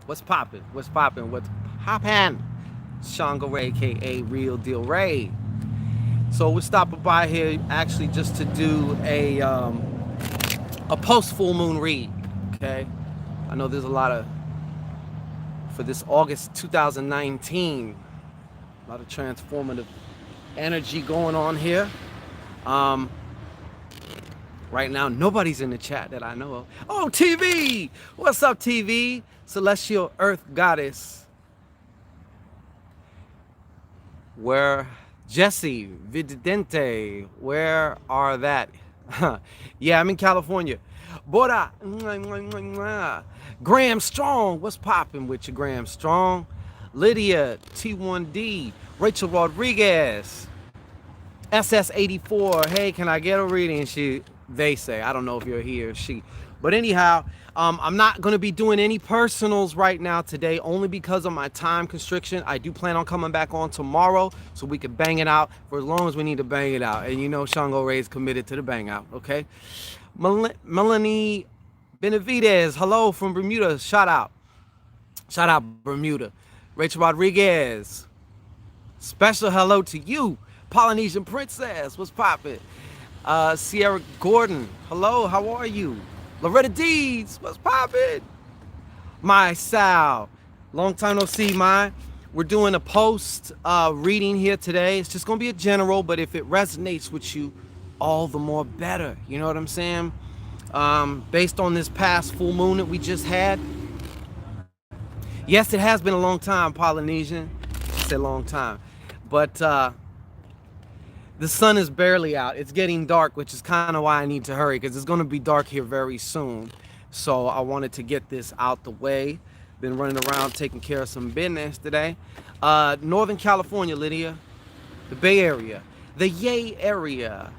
What's poppin'? What's poppin'? What's poppin'? Shango Ray, aka Real Deal Ray. So we're stopping by here actually just to do a post full moon read. Okay, I know there's a lot of for this August 2019, a lot of transformative energy going on here. Um, right now, nobody's in the chat that I know of. Oh, TV! What's up, TV? Celestial Earth Goddess. Where Jesse Vidente, where are that? Yeah, I'm in California. Bora, Graham Strong, what's popping with you, Graham Strong? Lydia T1D, Rachel Rodriguez, SS84. Hey, can I get a reading? They say. I don't know if you're he or she. But anyhow, I'm not going to be doing any personals right now today, only because of my time constriction. I do plan on coming back on tomorrow so we can bang it out for as long as we need to bang it out. And you know Shango Ray is committed to the bang out, okay? Melanie Benavides, hello from Bermuda. Shout out. Shout out, Bermuda. Rachel Rodriguez, special hello to you. Polynesian Princess, what's poppin'? Sierra Gordon, hello, how are you? Loretta Deeds, what's poppin'? My Sal, long time no see, my. We're doing a post reading here today. It's just gonna be a general, but if it resonates with you, all the more better. You know what I'm saying? Based on this past full moon that we just had. Yes, it has been a long time, Polynesian. It's a long time. But the sun is barely out. It's getting dark, which is kind of why I need to hurry because it's going to be dark here very soon. So I wanted to get this out the way. Been running around taking care of some business today. Northern California, Lydia. The Bay Area. The Yay area.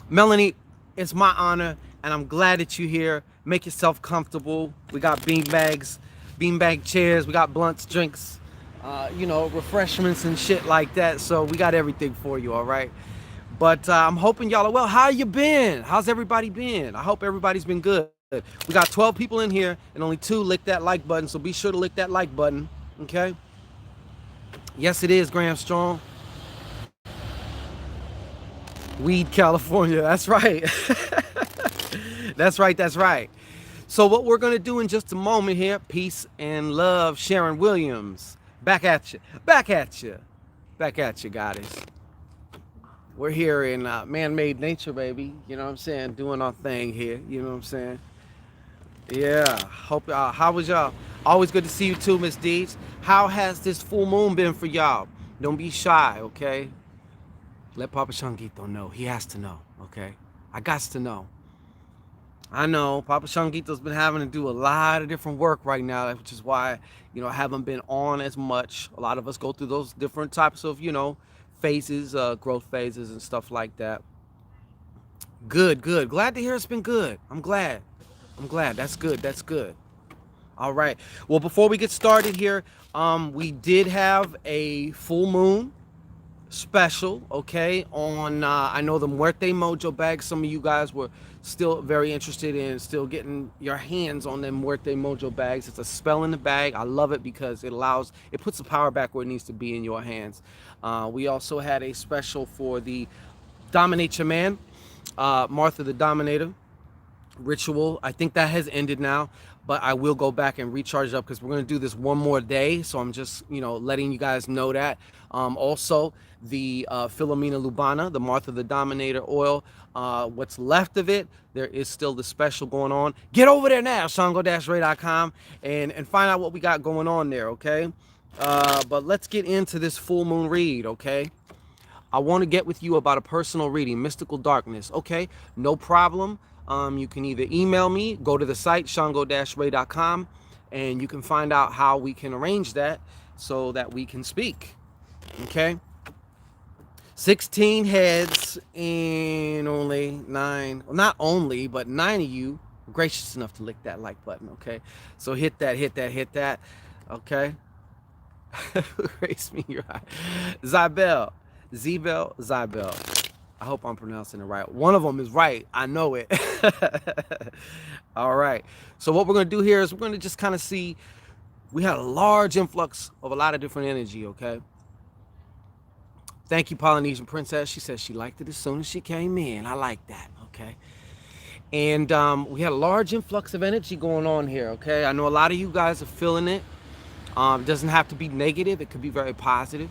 Melanie, it's my honor, and I'm glad that you're here. Make yourself comfortable. We got beanbag chairs. We got blunts, drinks, refreshments and shit like that. So we got everything for you, all right? But I'm hoping y'all are well. How you been? How's everybody been? I hope everybody's been good. We got 12 people in here and only 2 lick that like button, so be sure to lick that like button, okay? Yes, it is, Graham Strong. Weed, California, that's right. That's right. So what we're going to do in just a moment here, peace and love, Sharon Williams. Back at you, goddess. We're here in man-made nature, baby. You know what I'm saying? Doing our thing here. You know what I'm saying? Yeah. Hope. How was y'all? Always good to see you too, Miss Deeds. How has this full moon been for y'all? Don't be shy, okay? Let Papa Shangito know. He has to know, okay? I got to know. I know Papa Shangito's been having to do a lot of different work right now, which is why, I haven't been on as much. A lot of us go through those different types of, phases, growth phases and stuff like that. Good. Glad to hear it's been good. I'm glad. That's good. All right. Well, before we get started here, we did have a full moon special, okay, on I know the Muerte Mojo bag. Some of you guys were still very interested in still getting your hands on them Muerte Mojo bags. It's a spell in the bag. I love it because it puts the power back where it needs to be in your hands. We also had a special for the Dominate Your Man, Martha the Dominator ritual. I think that has ended now, but I will go back and recharge up because we're going to do this one more day. So I'm just, letting you guys know that. Also, the Philomena Lubana, the Martha the Dominator oil, what's left of it, there is still the special going on. Get over there now, shango-ray.com, and find out what we got going on there, okay? But let's get into this full moon read, okay? I want to get with you about a personal reading, Mystical Darkness, okay? No problem. You can either email me, go to the site, shango-ray.com, and you can find out how we can arrange that so that we can speak, okay? 16 heads and only 9, well, not only, but 9 of you were gracious enough to lick that like button, okay? So hit that, okay? Raise me your eye. Zybel. I hope I'm pronouncing it right. One of them is right. I know it. All right. So what we're going to do here is we're going to just kind of see, we had a large influx of a lot of different energy, okay? Thank you, Polynesian Princess. She said she liked it as soon as she came in. I like that, okay? And we had a large influx of energy going on here, okay? I know a lot of you guys are feeling it. It doesn't have to be negative. It could be very positive.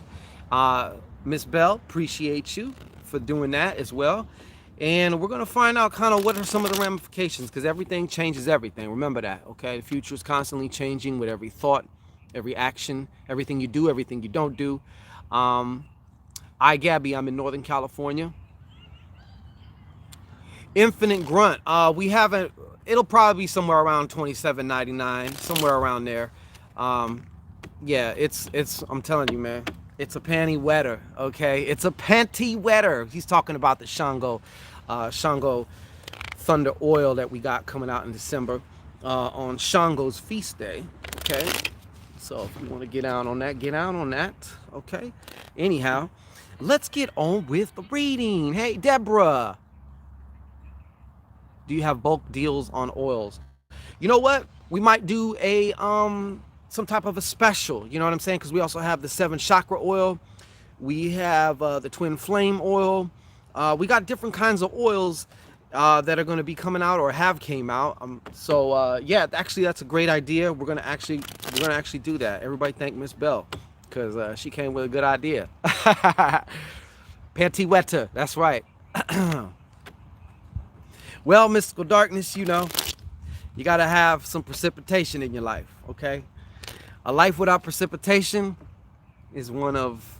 Miss Bell, appreciate you for doing that as well. And we're going to find out kind of what are some of the ramifications, because everything changes everything. Remember that, okay? The future is constantly changing with every thought, every action, everything you do, everything you don't do. Gabby, I'm in Northern California. Infinite Grunt, we haven't, it'll probably be somewhere around $27.99, somewhere around there. Yeah, it's, I'm telling you, man, it's a panty wetter, okay? It's a panty wetter. He's talking about the Shango Thunder Oil that we got coming out in December on Shango's feast day, okay? So if you want to get out on that, get out on that, okay? Anyhow, let's get on with the reading. Hey, Deborah, do you have bulk deals on oils? You know what? We might do a some type of a special, you know what I'm saying? Because we also have the 7 chakra oil. We have the twin flame oil. We got different kinds of oils that are going to be coming out or have came out. Yeah, actually that's a great idea. We're gonna actually do that. Everybody thank Miss Bell, because she came with a good idea. Panty wetter, that's right. Well, mystical darkness, you know, you gotta have some precipitation in your life, okay? A life without precipitation is one of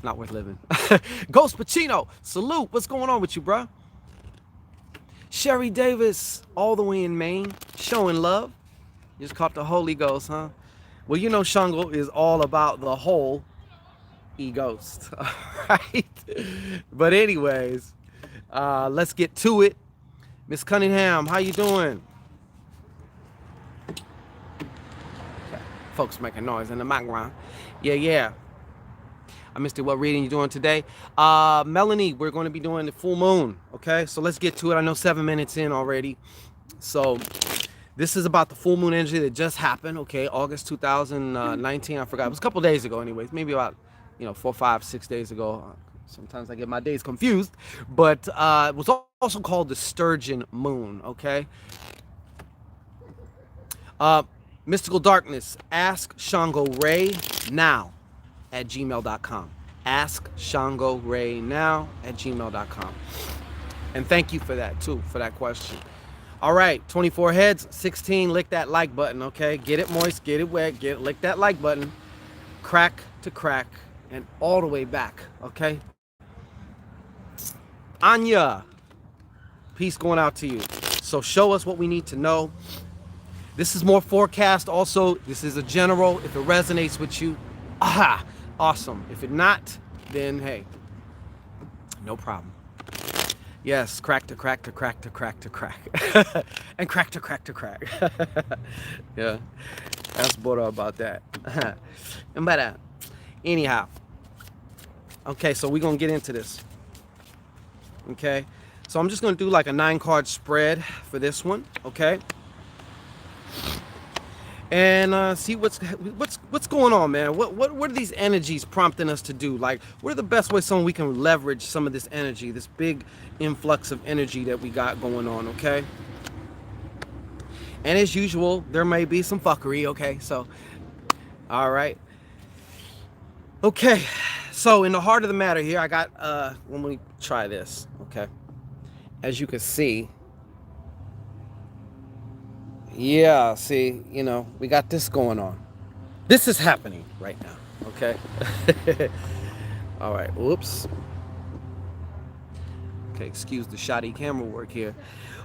not worth living. Ghost Pacino, salute. What's going on with you, bro? Sherry Davis, all the way in Maine, showing love. You just caught the Holy Ghost, huh? Well, you know Shango is all about the whole e-ghost, all right? But anyways, let's get to it. Miss Cunningham, how you doing? Okay. Folks making noise in the background. Yeah. I missed it. What reading you doing today? Melanie, we're going to be doing the full moon. Okay, so let's get to it. I know 7 minutes in already. So this is about the full moon energy that just happened. Okay, August 2019. I forgot. It was a couple days ago, anyways. Maybe about 4, 5, 6 days ago. Sometimes I get my days confused. But it was also called the Sturgeon Moon. Okay. Mystical Darkness. Ask Shango Ray now at gmail.com. Ask Shango Ray now at gmail.com. And thank you for that too, for that question. All right, 24 heads, 16, lick that like button, okay? Get it moist, get it wet, lick that like button. Crack to crack and all the way back, okay? Anya, peace going out to you. So show us what we need to know. This is more forecast also. This is a general. If it resonates with you, aha, awesome. If it not, then hey, no problem. Yes, crack to crack to crack to crack to crack. And crack to crack to crack. Yeah, ask Bora about that. And by that, anyhow. Okay, so we're going to get into this. Okay, so I'm just going to do like a 9-card spread for this one, okay? And see what's going on, man. What are these energies prompting us to do? Like, what are the best ways we can leverage some of this energy, this big influx of energy that we got going on, okay? And as usual, there may be some fuckery, okay? So, all right. Okay, so in the heart of the matter here, I got, let me try this, okay? As you can see, yeah, see, we got this going on. This is happening right now, okay? All right, whoops. Okay, excuse the shoddy camera work here.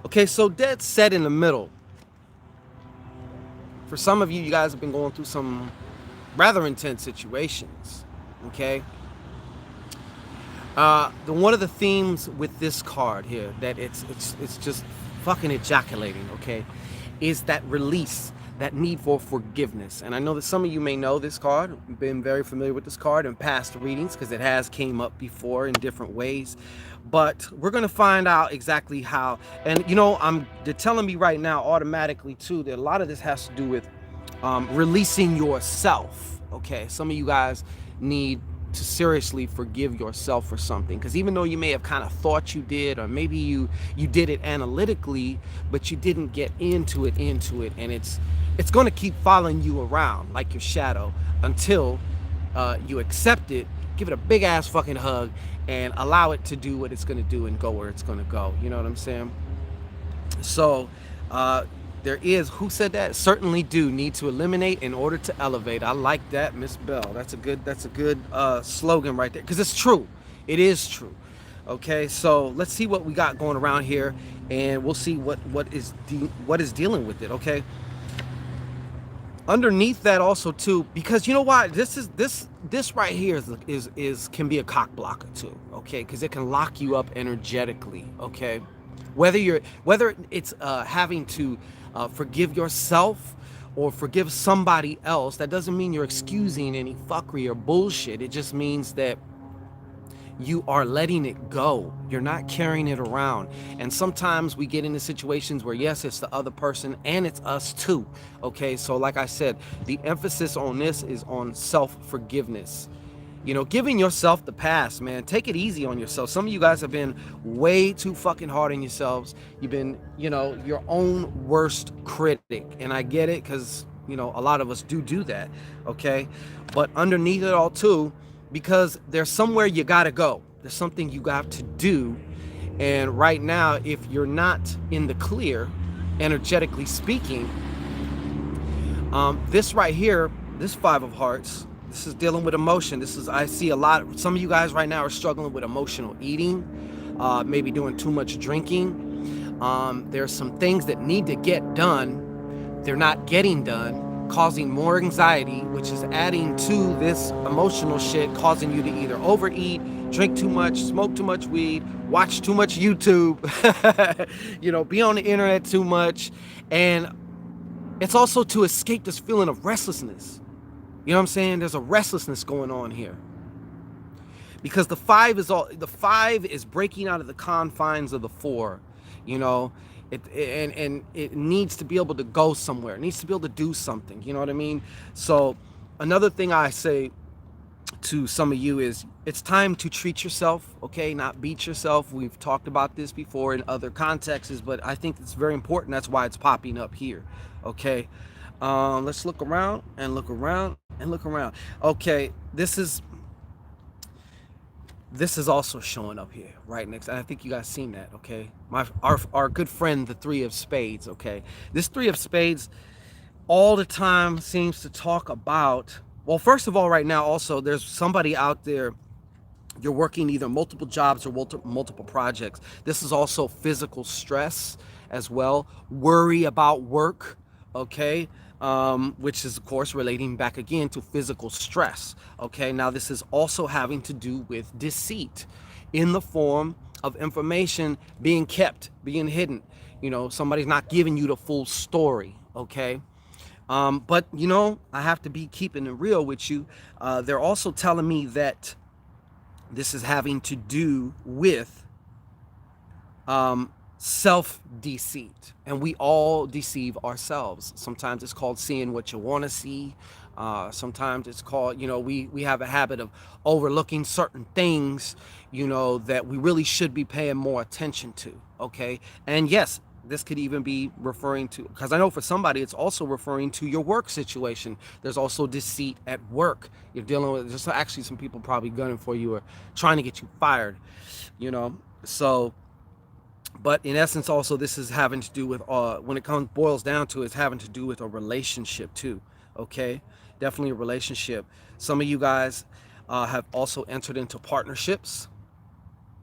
Okay, so dead set in the middle. For some of you, you guys have been going through some rather intense situations, okay? One of the themes with this card here, that it's just fucking ejaculating, okay, is that release, that need for forgiveness. And I know that some of you may know this card, been very familiar with this card in past readings because it has came up before in different ways. But we're going to find out exactly how. And you know, they're telling me right now automatically too that a lot of this has to do with releasing yourself. Okay, some of you guys need to seriously forgive yourself for something, because even though you may have kind of thought you did, or maybe you did it analytically, but you didn't get into it, and it's going to keep following you around like your shadow until you accept it, give it a big ass fucking hug, and allow it to do what it's going to do and go where it's going to go. You know what I'm saying? So there is, who said that? Certainly do need to eliminate in order to elevate. I like that, Miss Bell. That's a good slogan right there, because it's true. It is true. Okay, so let's see what we got going around here, and we'll see what is dealing with it. Okay. Underneath that also too, because you know what, this right here is can be a cock blocker too. Okay, because it can lock you up energetically. Okay, whether it's having to forgive yourself or forgive somebody else, that doesn't mean you're excusing any fuckery or bullshit. It just means that you are letting it go. You're not carrying it around. And sometimes we get into situations where, yes, it's the other person and it's us too. Okay, so like I said, the emphasis on this is on self-forgiveness. You know, giving yourself the pass, man. Take it easy on yourself. Some of you guys have been way too fucking hard on yourselves. You've been, you know, your own worst critic. And I get it, because, you know, a lot of us do that. Okay, but underneath it all too, because there's somewhere you gotta go. There's something you got to do. And right now, if you're not in the clear, energetically speaking, this right here, this Five of Hearts, this is dealing with emotion. I see a lot, some of you guys right now are struggling with emotional eating, maybe doing too much drinking. There's some things that need to get done. They're not getting done, causing more anxiety, which is adding to this emotional shit, causing you to either overeat, drink too much, smoke too much weed, watch too much YouTube, you know, be on the internet too much. And it's also to escape this feeling of restlessness. You know what I'm saying? There's a restlessness going on here, because the five is breaking out of the confines of the four. You know, and it needs to be able to go somewhere. It needs to be able to do something. You know what I mean? So another thing I say to some of you is, it's time to treat yourself, okay? Not beat yourself. We've talked about this before in other contexts, but I think it's very important. That's why it's popping up here, okay? Let's look around and look around and look around. Okay, this is also showing up here right next. And I think you guys seen that, okay? Our good friend, the Three of Spades, okay? This Three of Spades all the time seems to talk about, well, first of all, right now also, there's somebody out there, you're working either multiple jobs or multiple projects. This is also physical stress as well, worry about work, okay? Which is, of course, relating back again to physical stress. Okay, now this is also having to do with deceit in the form of information being kept, being hidden. You know, somebody's not giving you the full story. Okay, but you know, I have to be keeping it real with you. They're also telling me that this is having to do with self-deceit, and we all deceive ourselves. Sometimes it's called seeing what you want to see. Sometimes it's called, you know, we have a habit of overlooking certain things, you know, that we really should be paying more attention to. Okay, and yes, this could even be referring to, because I know for somebody it's also referring to your work situation. There's also deceit at work. You're dealing with, there's actually some people probably gunning for you or trying to get you fired, you know. So, but in essence, also, this is having to do with, when it boils down to it, it's having to do with a relationship too. Okay, definitely a relationship. Some of you guys have also entered into partnerships.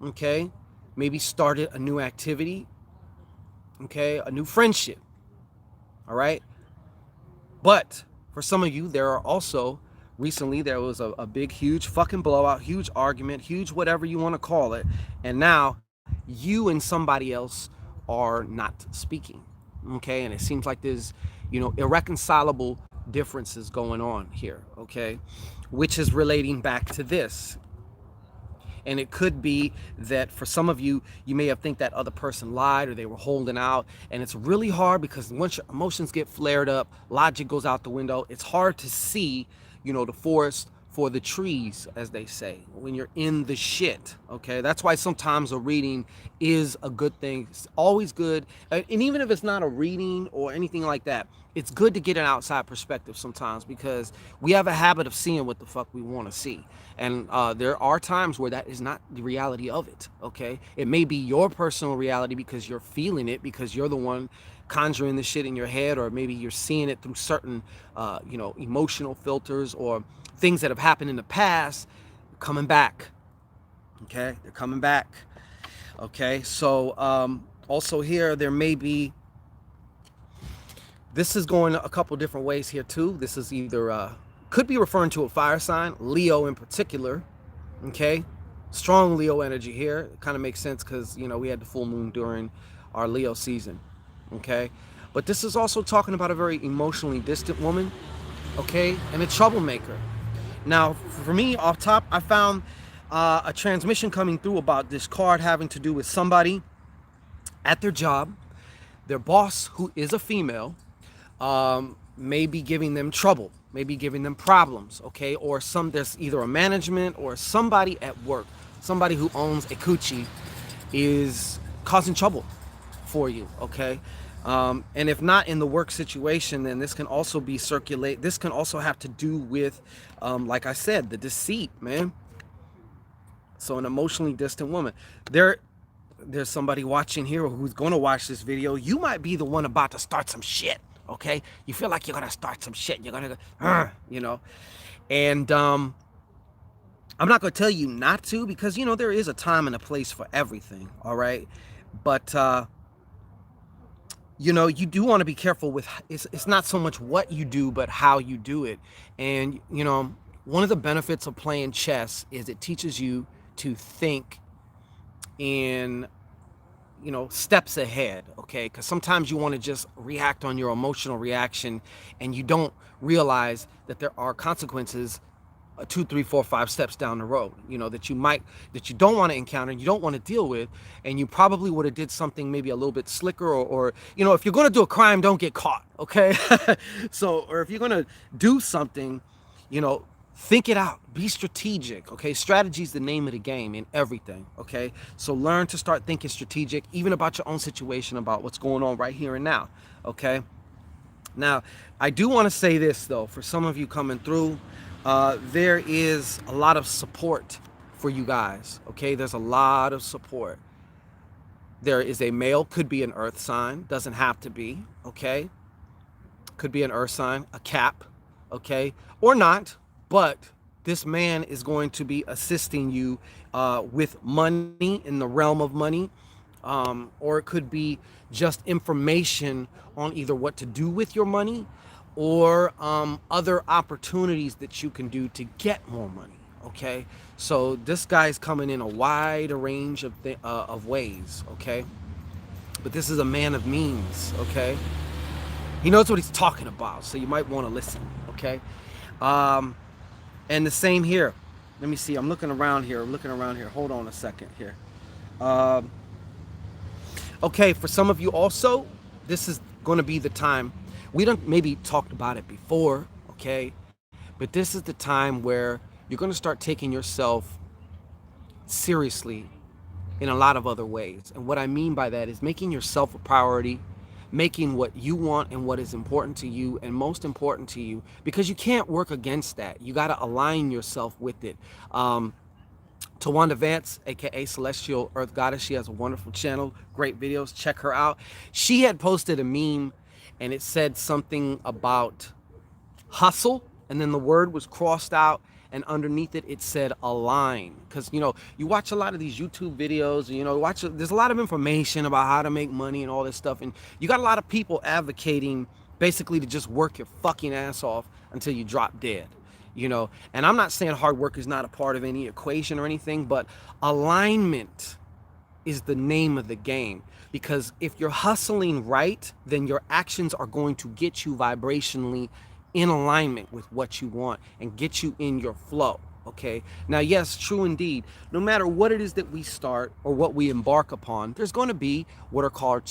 Okay, maybe started a new activity. Okay, a new friendship. All right, but for some of you, there are also, recently there was a big, huge fucking blowout, huge argument, huge whatever you want to call it, and now you and somebody else are not speaking. okay? And it seems like there's, irreconcilable differences going on here, okay? Which is relating back to this. And it could be that for some of you, you may have think that other person lied or they were holding out. And it's really hard because once your emotions get flared up, logic goes out the window. It's hard to see, the forest for the trees, as they say, when you're in the shit, okay? That's why sometimes a reading is a good thing. It's always good. And even if it's not a reading or anything like that, it's good to get an outside perspective sometimes, because we have a habit of seeing what the fuck we want to see. And there are times where that is not the reality of it, okay? It may be your personal reality because you're feeling it, because you're the one conjuring the shit in your head, or maybe you're seeing it through certain, emotional filters or things that have happened in the past coming back, okay? They're coming back, okay? So also here, there may be, this is going a couple different ways here too. This is either, could be referring to a fire sign, Leo in particular, okay? Strong Leo energy here. It kind of makes sense because, we had the full moon during our Leo season, okay? But this is also talking about a very emotionally distant woman, okay? And a troublemaker. Now, for me, off top, I found a transmission coming through about this card having to do with somebody at their job. Their boss, who is a female, may be giving them trouble, maybe giving them problems, okay? Or there's either a management or somebody at work, somebody who owns a coochie is causing trouble for you, okay? And if not in the work situation, then this can also be this can also have to do with, like I said, the deceit, man. So an emotionally distant woman. There's somebody watching here who's going to watch this video. You might be the one about to start some shit, okay? You feel like you're going to start some shit. You're going to, And I'm not going to tell you not to, because, there is a time and a place for everything, all right? But, you do want to be careful with, it's not so much what you do, but how you do it. And, one of the benefits of playing chess is it teaches you to think in, steps ahead, okay? Because sometimes you want to just react on your emotional reaction, and you don't realize that there are consequences 2, 3, 4, 5 steps down the road, that you don't want to encounter, you don't want to deal with, and you probably would have did something maybe a little bit slicker, or if you're going to do a crime, don't get caught, okay? Or if you're going to do something, think it out, be strategic, okay? Strategy is the name of the game in everything, okay? So learn to start thinking strategic, even about your own situation, about what's going on right here and now, okay? Now, I do want to say this, though, for some of you coming through, there is a lot of support for you guys, okay? There's a lot of support. There is a male, could be an earth sign, doesn't have to be, okay? Could be an earth sign, a Cap, okay? Or not, but this man is going to be assisting you with money, in the realm of money, or it could be just information on either what to do with your money, or other opportunities that you can do to get more money, okay? So this guy's coming in a wide range of ways, okay? But this is a man of means, okay? He knows what he's talking about, so you might want to listen, okay? And the same here. Let me see, I'm looking around here. Hold on a second here. Okay, for some of you also, this is going to be the time. We don't maybe talked about it before, okay? But this is the time where you're going to start taking yourself seriously in a lot of other ways. And what I mean by that is making yourself a priority, making what you want and what is important to you and most important to you, because you can't work against that. You got to align yourself with it. Tawanda Vance, aka Celestial Earth Goddess, she has a wonderful channel, great videos, check her out. She had posted a meme and it said something about hustle, and then the word was crossed out, and underneath it, it said align. Because, you watch a lot of these YouTube videos, there's a lot of information about how to make money and all this stuff, and you got a lot of people advocating basically to just work your fucking ass off until you drop dead. And I'm not saying hard work is not a part of any equation or anything, but alignment is the name of the game. Because if you're hustling right, then your actions are going to get you vibrationally in alignment with what you want and get you in your flow. Okay. Now, yes, true indeed. No matter what it is that we start or what we embark upon, there's going to be what are called,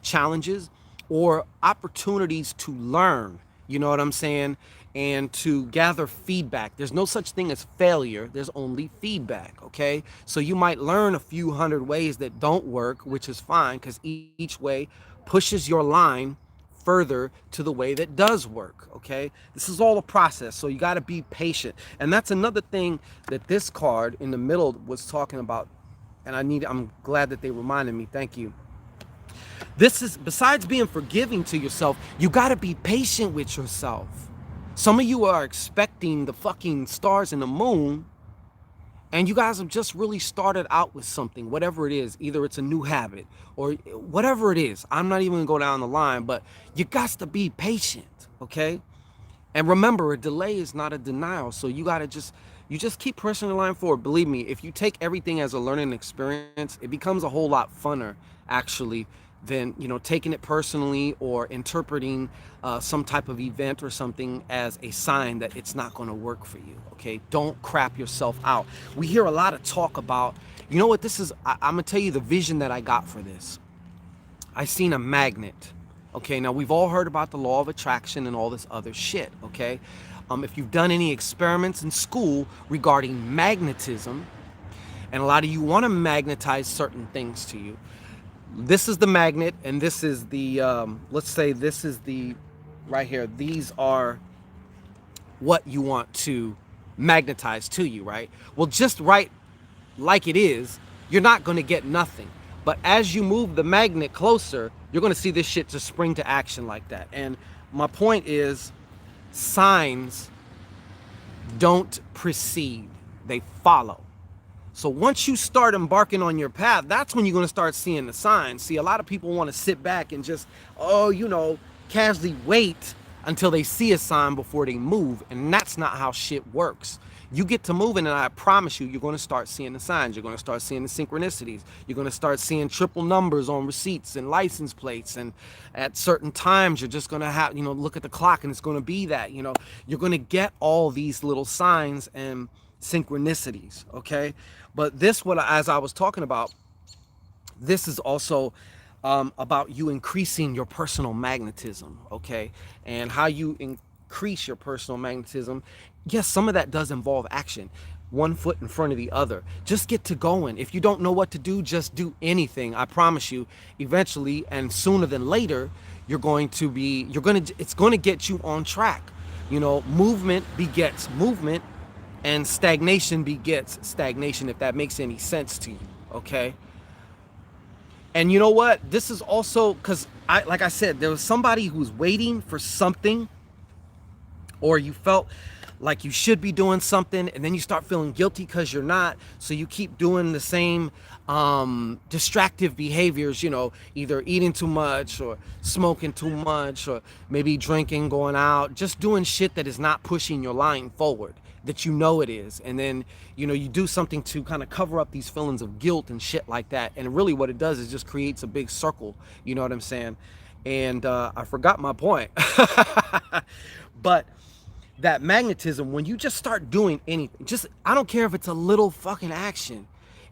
challenges or opportunities to learn. You know what I'm saying? And to gather feedback. There's no such thing as failure. There's only feedback. Okay. So you might learn a few hundred ways that don't work, which is fine because each way pushes your line further to the way that does work. Okay, this is all a process, so you got to be patient. And that's another thing that this card in the middle was talking about, and I'm glad that they reminded me. Thank you. This is, besides being forgiving to yourself, you got to be patient with yourself. Some of you are expecting the fucking stars and the moon, and you guys have just really started out with something, whatever it is. Either it's a new habit or whatever it is. I'm not even gonna go down the line, but you got to be patient, okay? And remember, a delay is not a denial. So you gotta you just keep pressing the line forward. Believe me, if you take everything as a learning experience, it becomes a whole lot funner, actually, than taking it personally or interpreting some type of event or something as a sign that it's not going to work for you. Okay, don't crap yourself out. We hear a lot of talk about, you know what this is. I'm gonna tell you the vision that I got for this. I seen a magnet. Okay, now we've all heard about the law of attraction and all this other shit. Okay, if you've done any experiments in school regarding magnetism, and a lot of you want to magnetize certain things to you. This is the magnet, and this is the, let's say this is the, right here. These are what you want to magnetize to you, right? Well, just right like it is, you're not going to get nothing. But as you move the magnet closer, you're going to see this shit just spring to action like that. And my point is, signs don't precede, they follow. So once you start embarking on your path, that's when you're going to start seeing the signs. See, a lot of people want to sit back and just, casually wait until they see a sign before they move. And that's not how shit works. You get to moving, and I promise you, you're going to start seeing the signs. You're going to start seeing the synchronicities. You're going to start seeing triple numbers on receipts and license plates. And at certain times, you're just going to have, look at the clock, and it's going to be that, you're going to get all these little signs and synchronicities. Okay. But this, as I was talking about, this is also about you increasing your personal magnetism, okay? And how you increase your personal magnetism. Yes, some of that does involve action. One foot in front of the other. Just get to going. If you don't know what to do, just do anything. I promise you, eventually and sooner than later, it's going to get you on track. Movement begets movement. And stagnation begets stagnation, if that makes any sense to you, okay? And you know what? This is also because, like I said, there was somebody who's waiting for something, or you felt like you should be doing something, and then you start feeling guilty because you're not. So you keep doing the same distractive behaviors, either eating too much or smoking too much or maybe drinking, going out, just doing shit that is not pushing your line forward, that it is. And then you do something to kind of cover up these feelings of guilt and shit like that, and really what it does is just creates a big circle. You know what I'm saying? And I forgot my point. But that magnetism, when you just start doing anything, I don't care if it's a little fucking action,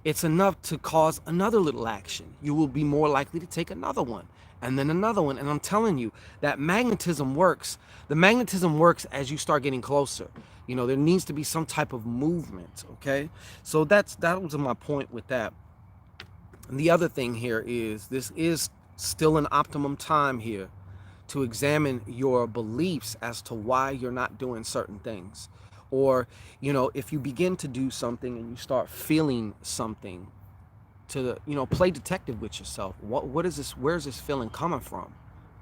it's enough to cause another little action. You will be more likely to take another one, and then another one. And I'm telling you, that magnetism works. The magnetism works as you start getting closer. There needs to be some type of movement, okay? So that was my point with that. And the other thing here is, this is still an optimum time here to examine your beliefs as to why you're not doing certain things. Or, if you begin to do something and you start feeling something, to, play detective with yourself. What is this? Where's this feeling coming from?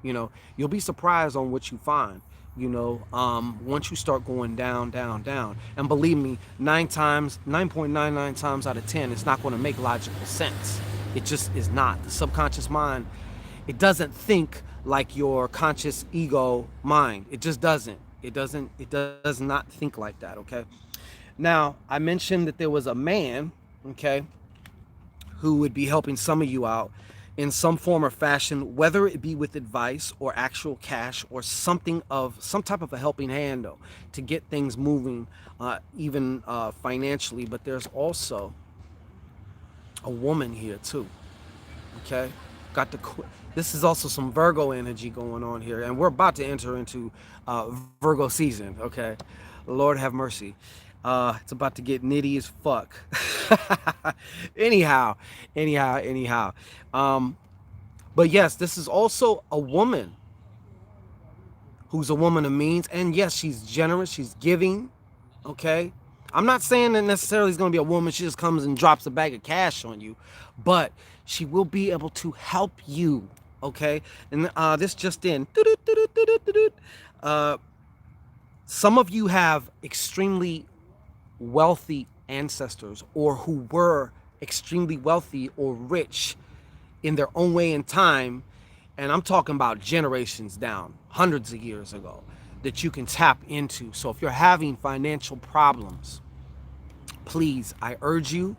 You'll be surprised on what you find. Once you start going down, down, down. And believe me, 9.99 times out of 10, it's not going to make logical sense. It just is not. The subconscious mind, it doesn't think like your conscious ego mind. It just doesn't. It does not think like that, okay? Now, I mentioned that there was a man, okay, who would be helping some of you out in some form or fashion, whether it be with advice or actual cash or something of some type of a helping hand, though, to get things moving, even financially. But there's also a woman here too. Okay, got the. This is also some Virgo energy going on here, and we're about to enter into Virgo season. Okay, Lord have mercy. It's about to get nitty as fuck. anyhow, anyhow. But yes, this is also a woman who's a woman of means, and yes, she's generous, she's giving. Okay, I'm not saying that necessarily it's going to be a woman. She just comes and drops a bag of cash on you, but she will be able to help you. Okay, and this just in. Some of you have extremely wealthy ancestors, or who were extremely wealthy or rich in their own way in time, and I'm talking about generations down, hundreds of years ago, that you can tap into. So if you're having financial problems, please, I urge you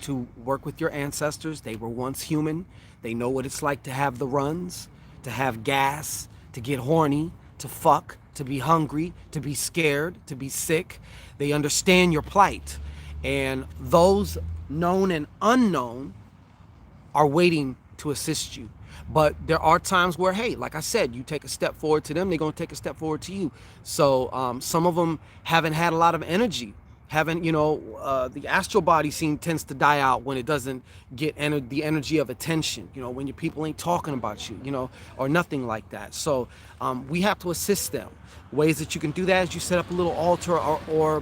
to work with your ancestors. They were once human. They know what it's like to have the runs, to have gas, to get horny, to fuck, to be hungry, to be scared, to be sick. They understand your plight. And those known and unknown are waiting to assist you. But there are times where, hey, like I said, you take a step forward to them, they're going to take a step forward to you. So some of them haven't had a lot of energy. Haven't, the astral body tends to die out when it doesn't get the energy of attention, when your people ain't talking about you, or nothing like that. So we have to assist them. Ways that you can do that is you set up a little altar, or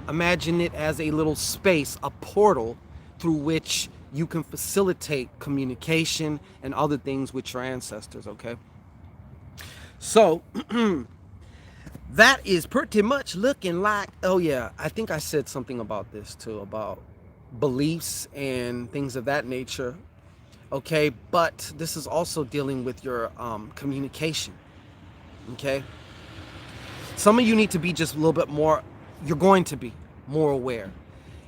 imagine it as a little space, a portal through which you can facilitate communication and other things with your ancestors, okay? So that is pretty much looking like, oh yeah, I think I said something about this too, about beliefs and things of that nature, okay? But this is also dealing with your communication, okay? Some of you need to be just a little bit more, you're going to be more aware.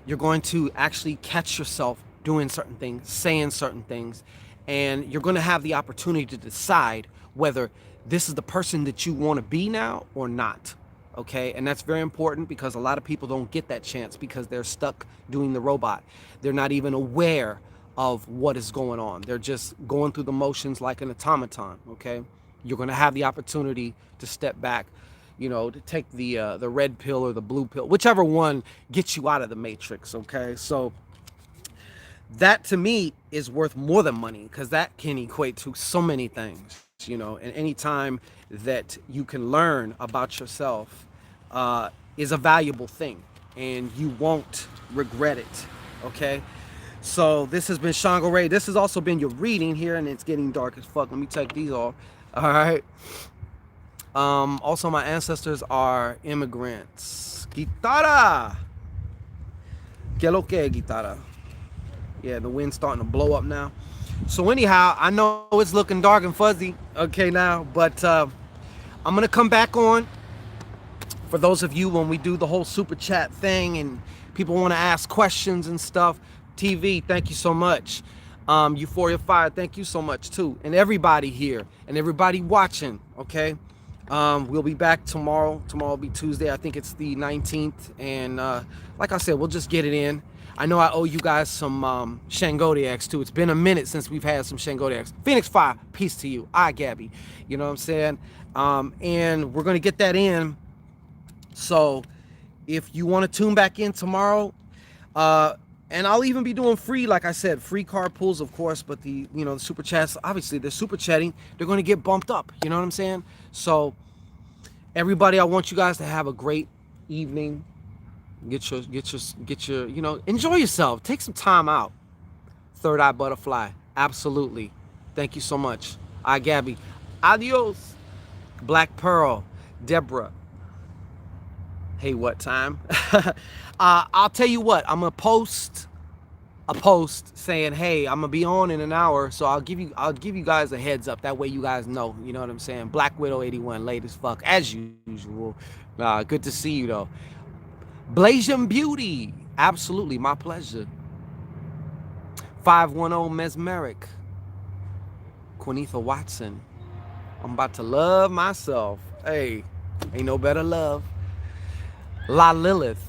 You're going to actually catch yourself doing certain things, saying certain things, and you're going to have the opportunity to decide whether this is the person that you want to be now or not. Okay, and that's very important because a lot of people don't get that chance because they're stuck doing the robot. They're not even aware of what is going on. They're just going through the motions like an automaton. Okay, you're going to have the opportunity to step back, to take the red pill or the blue pill, whichever one gets you out of the matrix. Okay, so that to me is worth more than money, because that can equate to so many things, and any time that you can learn about yourself is a valuable thing, and you won't regret it. Okay, so this has been Shango Ray. This has also been your reading here, and it's getting dark as fuck. Let me take these off. All right. Also, my ancestors are immigrants. Guitarra. Que lo que, guitarra? Yeah, the wind's starting to blow up now. So anyhow, I know it's looking dark and fuzzy, okay, now, but I'm going to come back on. For those of you, when we do the whole super chat thing and people want to ask questions and stuff, TV, thank you so much. Euphoria Fire, thank you so much too. And everybody here and everybody watching, okay? We'll be back tomorrow. Tomorrow will be Tuesday. I think it's the 19th. And like I said, we'll just get it in. I know I owe you guys some Shangodiacs too. It's been a minute since we've had some Shangodiacs. Phoenix Fire, peace to you. Gabby. You know what I'm saying? And we're going to get that in. So if you want to tune back in tomorrow, and I'll even be doing free, like I said, free card pulls, of course, but the super chats, obviously they're super chatting. They're going to get bumped up. You know what I'm saying? So everybody, I want you guys to have a great evening. Get your, enjoy yourself. Take some time out. Third Eye Butterfly. Absolutely. Thank you so much. Gabby. Adios. Black Pearl. Deborah. Hey, what time? I'll tell you what. I'm going to post a post saying, hey, I'm going to be on in an hour. So I'll give you guys a heads up. That way you guys know. You know what I'm saying? Black Widow 81. Late as fuck. As usual. Good to see you, though. Blasian Beauty, absolutely, my pleasure. 510 Mesmeric. Quinetha Watson. I'm about to love myself. Hey, ain't no better love. La Lilith.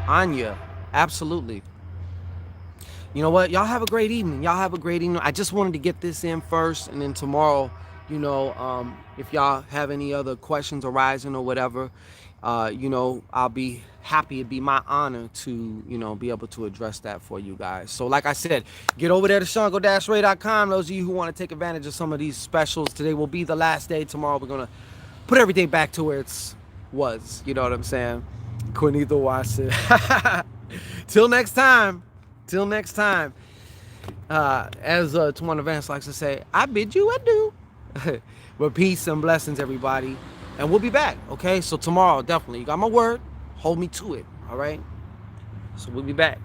Anya. Absolutely. You know what? Y'all have a great evening. Y'all have a great evening. I just wanted to get this in first, and then tomorrow, if y'all have any other questions arising or whatever, I'll be happy. It'd be my honor to, be able to address that for you guys. So like I said, get over there to shango-ray.com. Those of you who want to take advantage of some of these specials, today will be the last day. Tomorrow we're going to put everything back to where it was. You know what I'm saying? Quinetha Watson. Till next time. Till next time. As Tawana Vance likes to say, I bid you adieu. But peace and blessings, everybody. And we'll be back, okay? So tomorrow, definitely. You got my word. Hold me to it, all right? So we'll be back.